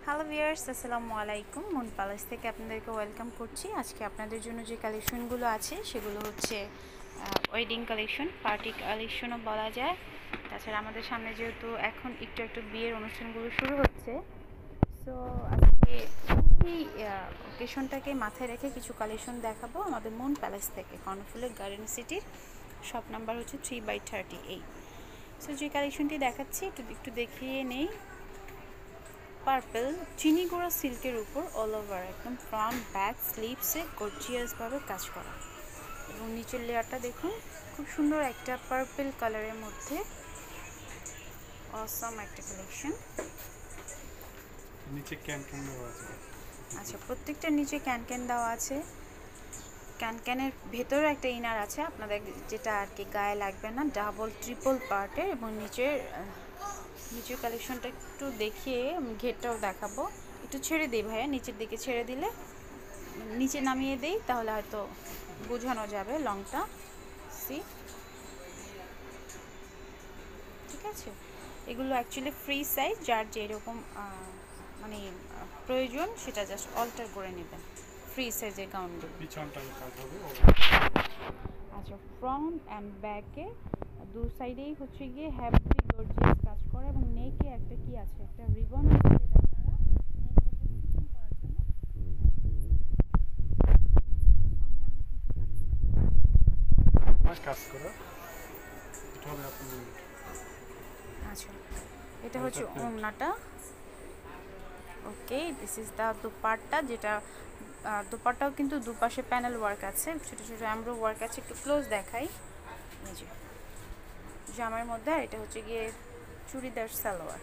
Hello viewers, আসসালামু আলাইকুম। Moon palace থেকে আপনাদেরকে ওয়েলকাম করছি। আজকে আপনাদের জন্য যে কালেকশনগুলো আছে সেগুলো হচ্ছে ওয়েডিং কালেকশন, পার্টি কালেকশনও বলা যায়। তাছাড়া আমাদের সামনে যেহেতু এখন একটু একটু বিয়ের অনুষ্ঠানগুলো শুরু হচ্ছে, সো আজকে এই ওকেশনটাকে মাথায় রেখে কিছু কালেকশন দেখাবো আমাদের মুন প্যালেস থেকে, কর্ণফুলের গার্ডেন সিটির। শপ নাম্বার হচ্ছে 3/38। সো যে কালেকশনটি দেখাচ্ছি একটু দেখিয়ে নেই। পার্পল চিনি গুঁড়া সিল্কের উপর অল ওভার একদম ফ্রন্ট ব্যাক স্লিভসে গর্জিয়াসভাবে কাজ করা, এবং নিচের লেয়ারটা দেখুন, খুব সুন্দর একটা পার্পল কালারের মধ্যে অসাম একটা কালেকশন। নিচে ক্যান দেওয়া আছে। আচ্ছা, প্রত্যেকটার নিচে ক্যান দেওয়া আছে। ক্যানের ভেতরে একটা ইনার আছে আপনাদের, যেটা আর কি গায়ে লাগবে না, ডাবল ট্রিপল পার্টের। এবং নিচের কালেকশনটা একটু দেখিয়ে আমি ঘেরটাও দেখাবো। একটু ছেড়ে দিই ভাইয়া, নিচের দিকে ছেড়ে দিলে, নিচে নামিয়ে দেই তাহলে হয়তো বোঝানো যাবে লংটা। সি, ঠিক আছে। এগুলো অ্যাকচুয়ালি ফ্রি সাইজ, যার যেরকম মানে প্রয়োজন সেটা জাস্ট অল্টার করে নেবেন। ফ্রি সাইজের গাউনগুলো। পিছনটায় কাজ হবে। আচ্ছা, ফ্রন্ট অ্যান্ড ব্যাকে দু সাইডেই হচ্ছে গিয়ে হ্যাভি গর্জিয়াস কাজ করা, এবং নেকে একটা কি আছে, একটা রিবন আছে, যেটা আপনারা নেকটাকে ফিটিং করার জন্য কাজ করা। এটা হবে আপনার। আচ্ছা, এটা হচ্ছে ওড়নাটা। ওকে, দিস ইজ দ্য দুপাট্টা, যেটা দুপাট্টাও কিন্তু দুপাশে প্যানেল ওয়ার্ক আছে, ছোটো ছোটো এমব্রো ওয়ার্ক আছে। একটু ক্লোজ দেখাই, এই যে জামার মধ্যে। আর এটা হচ্ছে গিয়ে চুড়িদার সালোয়ার।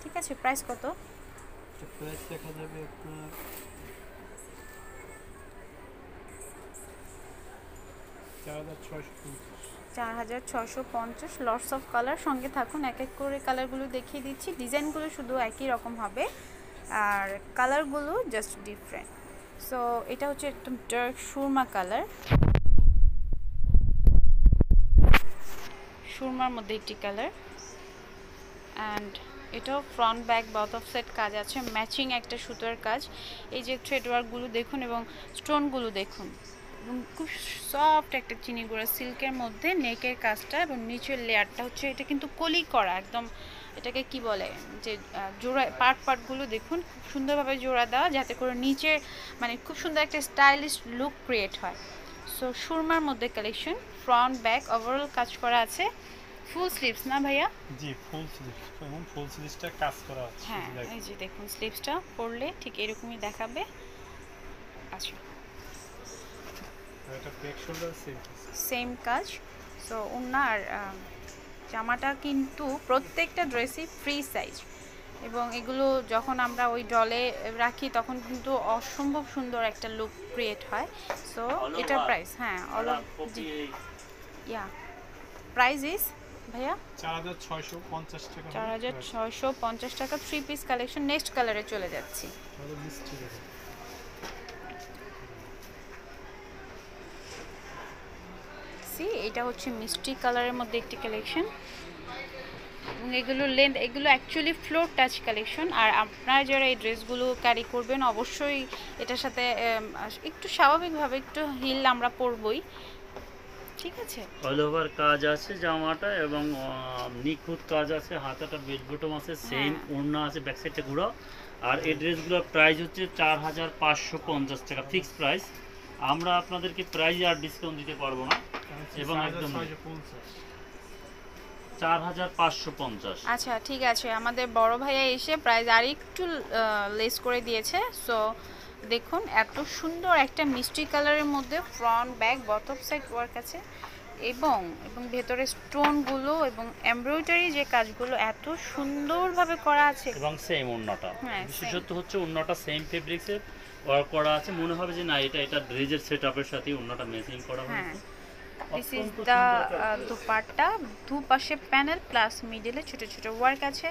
ঠিক আছে, প্রাইস কত? প্রাইস দেখা যাবে আপনার 4650। লটস অফ কালার, সঙ্গে থাকুন, এক এক করে কালারগুলো দেখিয়ে দিচ্ছি। ডিজাইনগুলো শুধু একই রকম হবে, আর কালারগুলো জাস্ট ডিফারেন্ট। সো এটা হচ্ছে একদম ডার্ক সুরমা কালার, সুরমার মধ্যে একটি কালার। অ্যান্ড এটাও front back both of set কাজ আছে, ম্যাচিং একটা সুতোর কাজ। এই যে থ্রেড ওয়ার্কগুলো দেখুন এবং স্টোনগুলো দেখুন, এবং খুব সফট একটা চিনি গুঁড়া সিল্কের মধ্যে নেকের কাজটা, এবং নিচের লেয়ারটা হচ্ছে, এটা কিন্তু কলি করা একদম। এটাকে কি বলে, যে জোড়া পার্টগুলো দেখুন, খুব সুন্দরভাবে জোড়া দেওয়া, যাতে করে নিচের মানে খুব সুন্দর একটা স্টাইলিশ লুক ক্রিয়েট হয়। সো সুরমার মধ্যে কালেকশন, ফ্রন্ট ব্যাক ওভারঅল কাজ করা আছে। ফুল স্লিভস না ভাইয়া? জি, ফুল স্লিভ, এবং ফুল স্লিভসটা কাজ করা আছে। হ্যাঁ, এই যে দেখুন, স্লিভসটা পরলে ঠিক এরকমই দেখাবে। আচ্ছা, এটা ব্যাক শোল্ডার সেম কাজ। সো ওড়না আর জামাটা কিন্তু প্রত্যেকটা ড্রেসই ফ্রি সাইজ, এবং এগুলো যখন আমরা ওই ডলে রাখি তখন কিন্তু অসম্ভব সুন্দর একটা লুক ক্রিয়েট হয়। সো এটার প্রাইস, হ্যাঁ অল ইয়া প্রাইস ইজ ভাইয়া 4650 টাকা। 4650 টাকা। 3 পিস কালেকশন। নেক্সট কালারে চলে যাচ্ছি। সি, এটা হচ্ছে মিষ্টি কালারের মধ্যে একটি কালেকশন, এবং এগুলোর লেন্থ, এগুলো অ্যাকচুয়ালি ফ্লোর টাচ কালেকশন। আর আপনারা যারা এই ড্রেসগুলো ক্যারি করবেন, অবশ্যই এটার সাথে একটু স্বাভাবিকভাবে একটু হিল আমরা পরবই, ঠিক আছে। অল ওভার কাজ আছে জামাটা, এবং নিখুঁত কাজ আছে, হাতাটা বেল্ট বটম আছে, সেম ওড়না আছে, ব্যাক সাইডটা ঘুরো। আর এই ড্রেসগুলোর প্রাইস হচ্ছে 4550 টাকা ফিক্সড প্রাইস। আমরা আপনাদেরকে প্রাইস আর ডিসকাউন্ট দিতে পারবো না, এবং একদম 4550। আচ্ছা, ঠিক আছে, আমাদের বড় ভাইয়া এসে প্রাইস আর একটু লেস করে দিয়েছে। সো দেখুন, এত সুন্দর একটা মিষ্টি কালারের মধ্যে front back bottom side work আছে, এবং ভেতরে স্টোনগুলো এবং এমব্রয়ডারি যে কাজগুলো এত সুন্দরভাবে করা আছে, এবং সেম ওড়নাটা, বিশেষত হচ্ছে ওড়নাটা সেম ফেব্রিক্সের ওয়ার্ক করা আছে। মনে হবে যে না, এটা ড্রেসের সেটআপের সাথে ওড়নাটা ম্যাচিং করা হয়েছে। দিস ইজ দ্য দুপাট্টা, দুপাশে প্যানেল প্লাস মিডলে ছোট ছোট ওয়ার্ক আছে।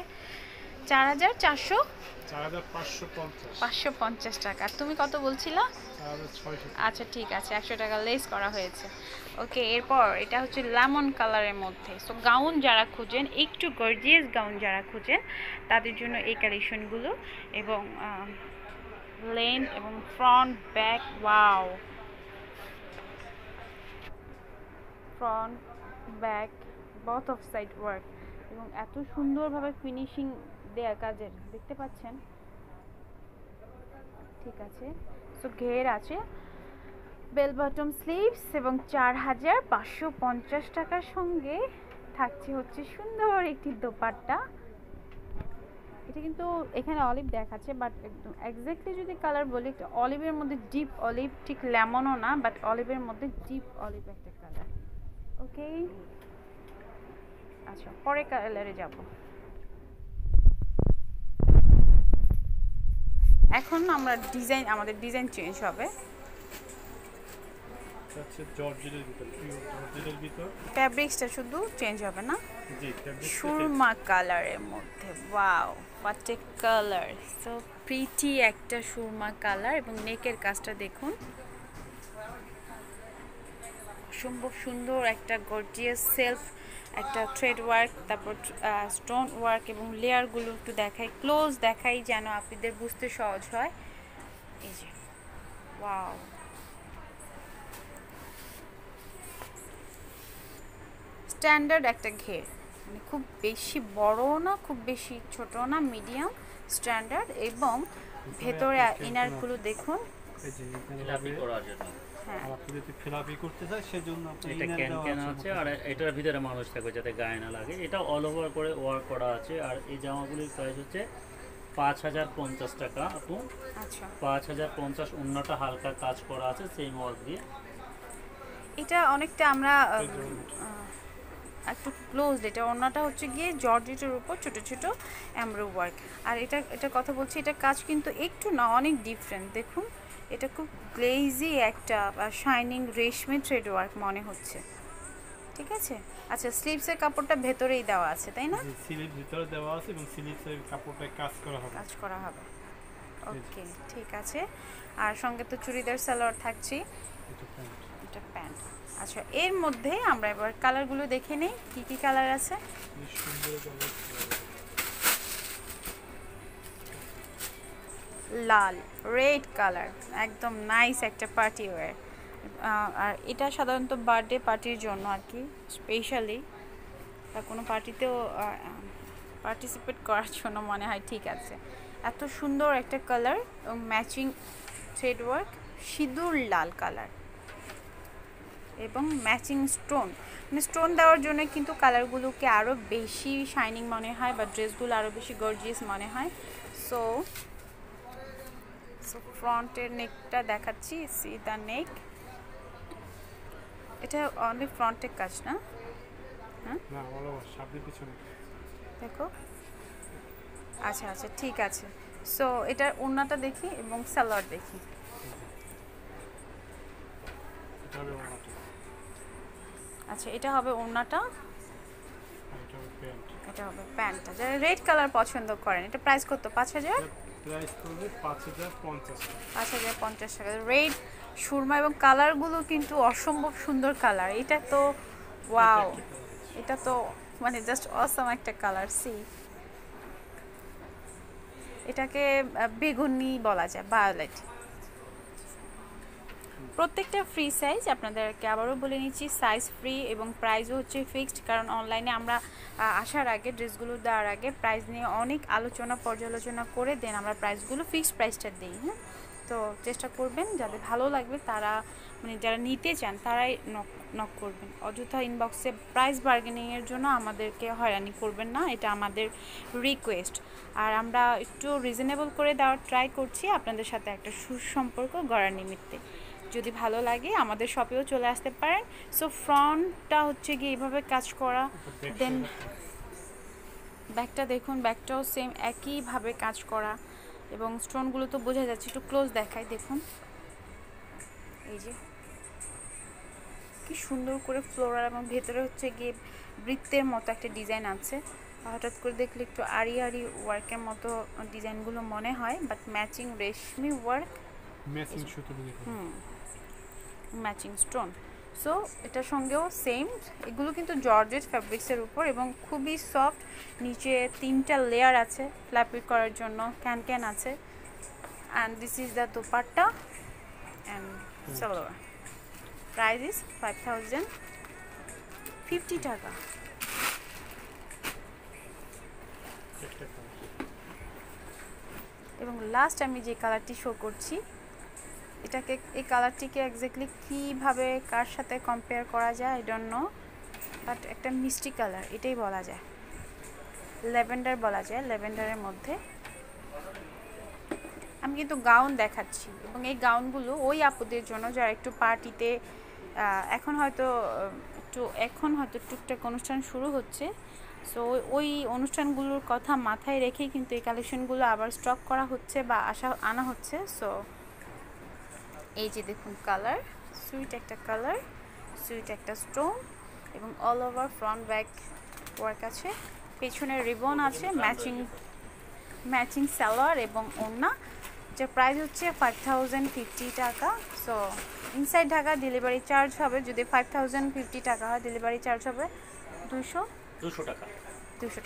4,400 4,550 550 টাকা। আর তুমি কত বলছিলা? 4,600 আচ্ছা ঠিক আছে, 100 টাকা লেস করা হয়েছে। ওকে, এরপর এটা হচ্ছে লেমন কালারের মধ্যে। সো গাউন যারা খুঁজেন, একটু গর্জিয়াস গাউন যারা খুঁজেন, তাদের জন্য এই কালেকশনগুলো। এবং লেন্থ এবং front back, wow, front back both of side work, এবং এত সুন্দরভাবে ফিনিশিং দেয়া কাজের, দেখতে পাচ্ছেন? ঠিক আছে, সো ঘের আছে, বেল বটম স্লিভস, এবং 4,550 টাকার সঙ্গে থাকছে হচ্ছে সুন্দর একটি দোপাট্টা। এটা কিন্তু এখানে অলিভ দেখাচ্ছে, বাট একদম এক্স্যাক্টলি যদি কালার বলি, একটা অলিভের মধ্যে ডিপ অলিভ, ঠিক লেমনও না, বাট অলিভের মধ্যে ডিপ অলিভ একটা কালার। ওকে, আচ্ছা পরে কালারে যাব। এখন আমরা আমাদের ডিজাইন চেঞ্জ হবে। হচ্ছে জর্জেটের ভিতর, পিওর জর্জেটের ভিতর। ফ্যাব্রিক্সটা শুধু চেঞ্জ হবে না? জি, ফ্যাব্রিক সুরমা কালারের মধ্যে, wow what a colour, so pretty একটা সুরমা কালার। এবং নেকের কাজটা দেখুন, অসম্ভব সুন্দর একটা গর্জিয়াস সেলফ, একটা থ্রেড ওয়ার্ক, তারপর স্টোন ওয়ার্ক, এবং লেয়ারগুলো একটু দেখাই, ক্লোজ দেখাই, যেন আপনাদের বুঝতে সহজ হয়। এই যে ওয়াও, স্ট্যান্ডার্ড একটা ঘের, মানে খুব বেশি বড় না, খুব বেশি ছোট না, মিডিয়াম স্ট্যান্ডার্ড। এবং ভেতরে ইনারগুলো দেখুন, এই যে এখানে ফিলাপি হবে। করার জন্য হ্যাঁ আর আপনি যদি ফিলাপি করতে চান সেজন্য আপনি এটা ইনার ক্যান দেওয়া ক্যান আছে, আর এটার ভিতরে মানুষ থাকবে যাতে গায়ে না লাগে। এটা অল ওভার করে ওয়ার্ক করা আছে। আর এই জামাগুলির প্রাইস হচ্ছে 5,050 টাকা আপু। আচ্ছা 5,050। অন্যটা হালকা কাজ করা আছে সেম ওয়ার্ক দিয়ে। এটা অনেকটা আমরা একটু ক্লোজ, এটা ওড়নাটা হচ্ছে গিয়ে জর্জেটের উপর ছোট ছোট এমব্রো ওয়ার্ক। আর এটা কথা বলছি, এটা কাজ কিন্তু একটু না, অনেক ডিফারেন্ট। দেখুন, এটা খুব গ্লেজি একটা শাইনিং রেশমি থ্রেড ওয়ার্ক মনে হচ্ছে। ঠিক আছে, আচ্ছা স্লিভসের কাপড়টা ভেতরেই দেওয়া আছে তাই না? জি, স্লিভ ভিতরে দেওয়া আছে এবং স্লিভসের কাপড়টায় কাজ করা হবে। কাজ করা হবে, ওকে ঠিক আছে। আর সঙ্গে তো চুড়িদার সালোয়ার থাকছেই, এটা প্যান্ট। এটা প্যান্ট। আচ্ছা, এর মধ্যে আমরা এবার কালারগুলো দেখে নেই, কি কি কালার আছে। বেশ সুন্দর কালার। লাল, রেড কালার, একদম নাইস একটা পার্টি ওয়্যার। আর এটা সাধারণত বার্থডে পার্টির জন্য আর কি, স্পেশালি বা কোনো পার্টিতেও পার্টিসিপেট করার জন্য মনে হয়। ঠিক আছে, এত সুন্দর একটা কালার এবং ম্যাচিং থ্রেড ওয়ার্ক, সিঁদুর লাল কালার এবং ম্যাচিং স্টোন। মানে স্টোন দেওয়ার জন্য কিন্তু কালারগুলোকে আরও বেশি শাইনিং মনে হয়, বা ড্রেসগুলো আরও বেশি গর্জিয়াস মনে হয়। সো ফ্রন্টের নেকটা দেখাচ্ছি, সি দ্য নেক। এটা অনলি ফ্রন্টের কাজ না? হ্যাঁ না, অল ওভার সামনে পিছনে। দেখো, আচ্ছা আচ্ছা ঠিক আছে। সো এটার ওড়নাটা দেখি এবং সালোয়ার দেখি। এটা হবে ওনাটা, আচ্ছা, এটা হবে ওড়নাটা, আর এটা হবে প্যান্ট। এটা হবে প্যান্টটা। যারা রেড কালার পছন্দ করেন, এটা প্রাইস কত? 5,000? প্রাইস পড়বে 5,050 টাকা। 5,050 টাকা। রেড সুরমা, এবং কালারগুলো কিন্তু অসম্ভব সুন্দর কালার। এটা তো ওয়াও, এটা তো মানে জাস্ট অসাম একটা কালার। সি, এটাকে বেগুনি বলা যায়, ভায়োলেট। প্রত্যেকটা ফ্রি সাইজ, আপনাদেরকে আবারও বলে নিচ্ছি, সাইজ ফ্রি এবং প্রাইসও হচ্ছে ফিক্সড। কারণ অনলাইনে আমরা আসার আগে, ড্রেসগুলো দেওয়ার আগে প্রাইস নিয়ে অনেক আলোচনা পর্যালোচনা করে দেন আমরা প্রাইসগুলো ফিক্সড প্রাইসটা দিই। হ্যাঁ, তো চেষ্টা করবেন যাদের ভালো লাগবে তারা, মানে যারা নিতে চান তারাই নক করবেন। অযথা ইনবক্সে প্রাইস বার্গেনিংয়ের জন্য আমাদেরকে হয়রানি করবেন না, এটা আমাদের রিকোয়েস্ট। আর আমরা একটু রিজনেবল করে দেওয়ার ট্রাই করছি আপনাদের সাথে একটা সুসম্পর্ক গড়ার নিমিত্তে। যদি ভালো লাগে আমাদের শপেও চলে আসতে পারেন। সো ফ্রন্টটা হচ্ছে গিয়ে এইভাবে কাজ করা, দেন ব্যাকটা দেখুন, ব্যাকটাও সেম একইভাবে কাজ করা, এবং স্টোনগুলো তো বোঝা যাচ্ছে, একটু ক্লোজ দেখায় দেখুন। এই যে কি সুন্দর করে ফ্লোরাল, এবং ভেতরে হচ্ছে গিয়ে বৃত্তের মতো একটা ডিজাইন আছে। হঠাৎ করে দেখলে একটু আড়ি আড়ি ওয়ার্কের মতো ডিজাইনগুলো মনে হয়, but matching reshmi work, matching সুতো দিয়ে করা। Matching stone. সো এটার সঙ্গেও সেম, এগুলো কিন্তু জর্জেট ফ্যাব্রিক্সের উপর এবং খুবই সফট। নিচে 3টা লেয়ার আছে ফ্ল্যাপিট করার জন্য, ক্যান ক্যান আছে। And this is the dupatta and salwar. Price is 5050 টাকা। একটা কালার। এবং লাস্ট আমি যে কালারটি শো করছি, এটাকে, এই কালারটিকে এক্স্যাক্টলি কীভাবে কার সাথে কম্পেয়ার করা যায় আই ডোন্ট নো, বাট একটা মিষ্টি কালার এটাই বলা যায়, ল্যাভেন্ডার বলা যায়, ল্যাভেন্ডারের মধ্যে। আমি কিন্তু গাউন দেখাচ্ছি এবং এই গাউনগুলো ওই আপুদের জন্য যারা একটু পার্টিতে এখন হয়তো টুকটাক অনুষ্ঠান শুরু হচ্ছে, সো ওই অনুষ্ঠানগুলোর কথা মাথায় রেখেই কিন্তু এই কালেকশনগুলো আবার স্টক করা হচ্ছে বা আনা হচ্ছে। সো এই যে দেখুন কালার, সুইট একটা কালার, সুইট একটা স্টোন এবং all over front back work আছে, পেছনে রিবন আছে, ম্যাচিং সালোয়ার এবং ওড়না। যার প্রাইস হচ্ছে 5050 টাকা। So inside Dhaka delivery charge হবে, যদি 5050 টাকা হয় ডেলিভারি চার্জ হবে 200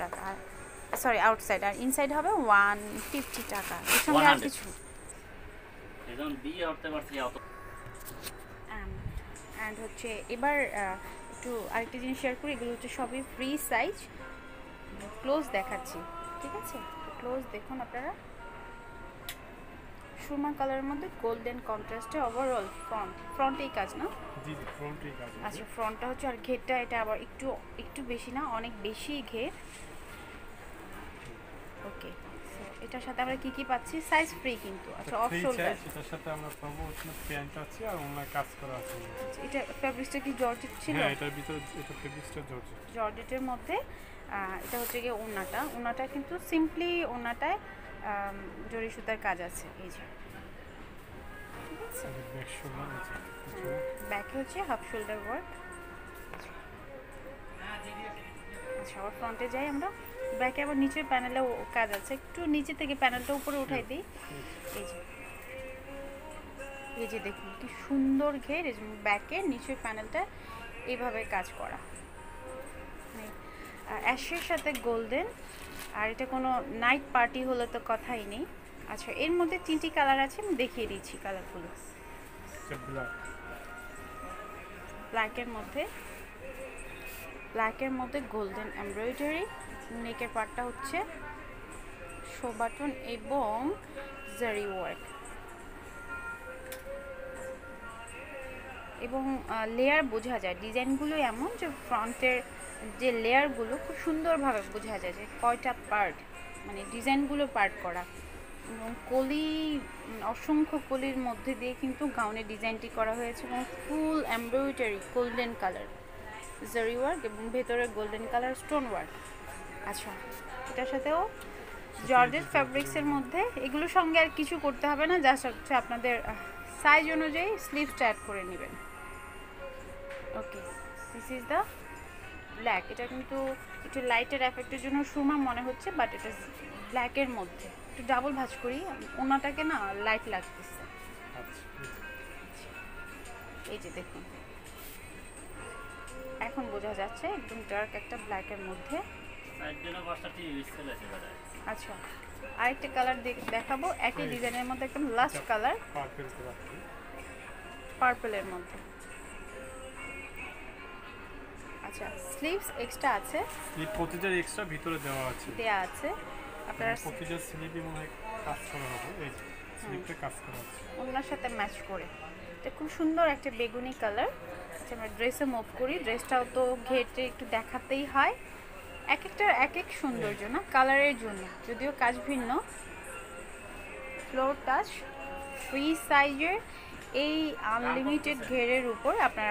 টাকা। আর সরি আউটসাইড, আর ইনসাইড হবে 150 টাকা। এর সঙ্গে আর 100 কিছু একদম বিয়ে করতে পারছি অত। অ্যান্ড হচ্ছে এবার একটু আরেকটা জিনিস শেয়ার করি, এগুলো হচ্ছে সবই ফ্রি সাইজ। ক্লোজ দেখাচ্ছি, ঠিক আছে? ক্লোজ দেখুন আপনারা, সুরমা কালারের মধ্যে গোল্ডেন কন্ট্রাস্টে ওভারঅল ফ্রন্টেই কাজ না? জি জি, ফ্রন্টেই কাজ। আচ্ছা, ফ্রন্টটা হচ্ছে, আর ঘেরটা এটা আবার একটু বেশি না, অনেক বেশি ঘের। ওকে, এটার সাথে আমরা কি পাচ্ছি? সাইজ ফ্রি কিন্তু। আচ্ছা, অফ শোল্ডার, এটার সাথে আমরা পাবো হচ্ছে প্যান্ট আছে আর ওনার কাজ করা আছে। এটা ফ্যাব্রিক্সটা কি জর্জেট ছিল? হ্যাঁ, এটার ভিতরে এটা ফেব্রিক্সটা জর্জেটের মধ্যে। এটা হচ্ছে গিয়ে ওড়নাটা কিন্তু সিম্পলি ওড়নাটায় জরি সুতার কাজ আছে, এই যে, ঠিক আছে? ব্যাক শোল্ডার আছে, ব্যাকে হচ্ছে হাফ শোল্ডার ওয়ার্ক। আচ্ছা, আবার ফ্রন্টে যাই আমরা। ব্যাকে আবার নিচের প্যানেলেও কাজ আছে, একটু নিচে থেকে প্যানেলটা উপরে উঠাই দিই। এই যে দেখুন কি সুন্দর ঘের, ব্যাকের নিচের প্যানেলটা এইভাবে কাজ করা, অ্যাশের সাথে গোল্ডেন। আর এটা কোনো নাইট পার্টি হলে তো কথাই নেই। আচ্ছা, এর মধ্যে 3টি কালার আছে, আমি দেখিয়ে দিচ্ছি কালারগুলো। ব্ল্যাকের মধ্যে গোল্ডেন এমব্রয়ডারি, নেকের পার্টটা হচ্ছে শো বাটন এবং জারি ওয়ার্ক, এবং লেয়ার বোঝা যায়। ডিজাইনগুলো এমন যে ফ্রন্টের যে লেয়ারগুলো খুব সুন্দরভাবে বোঝা যায় যে কয়টা পার্ট, মানে ডিজাইনগুলো পার্ট করা, এবং অসংখ্য কলির মধ্যে দিয়ে কিন্তু গাউনের ডিজাইনটি করা হয়েছে, এবং ফুল এমব্রয়ডারি গোল্ডেন কালার জারি ওয়ার্ক এবং ভেতরে গোল্ডেন কালার স্টোন ওয়ার্ক। আচ্ছা, এটার সাথেও জর্জেট ফ্যাব্রিক্সের মধ্যে, এগুলোর সঙ্গে আর কিছু করতে হবে না, জাস্ট হচ্ছে আপনাদের সাইজ অনুযায়ী স্লিভসটা অ্যাড করে নেবেন। ওকে, দিস ইজ দ্য ব্ল্যাক। এটা কিন্তু একটু লাইটের এফেক্টের জন্য সুরমা মনে হচ্ছে, বাট এটা ব্ল্যাকের মধ্যে। একটু ডাবল ভাঁজ করি, ওনাটাকে না লাইট লাগতেছে। এই যে দেখুন, এখন বোঝা যাচ্ছে একদম ডার্ক একটা ব্ল্যাকের মধ্যে। আচ্ছা, আরেকটা কালার দেখাবো, একই ডিজাইনের মধ্যে একদম লাস্ট কালার, পার্পলের মধ্যে। আচ্ছা, স্লিভস এক্সট্রা আছে, স্লিভ প্রতিটা এক্সট্রা ভিতরে দেওয়া আছে, আপনারা প্রতিটা স্লিভে মনে হয় কাজ করা হবে, এই যে স্লিভটা কাজ করা আছে ওনার সাথে ম্যাচ করে। এটা খুব সুন্দর একটা বেগুনি কালার। আচ্ছা, আমরা ড্রেসে মুভ করি। ড্রেসটাও তো ঘেরটে একটু দেখাতেই হয়, এক একটার এক এক সৌন্দর্য না, কালারের জন্য, যদিও কাজ ভিন্ন। ফ্লোর টাচ ফ্রি সাইজের এই আনলিমিটেড ঘেরের উপর আপনারা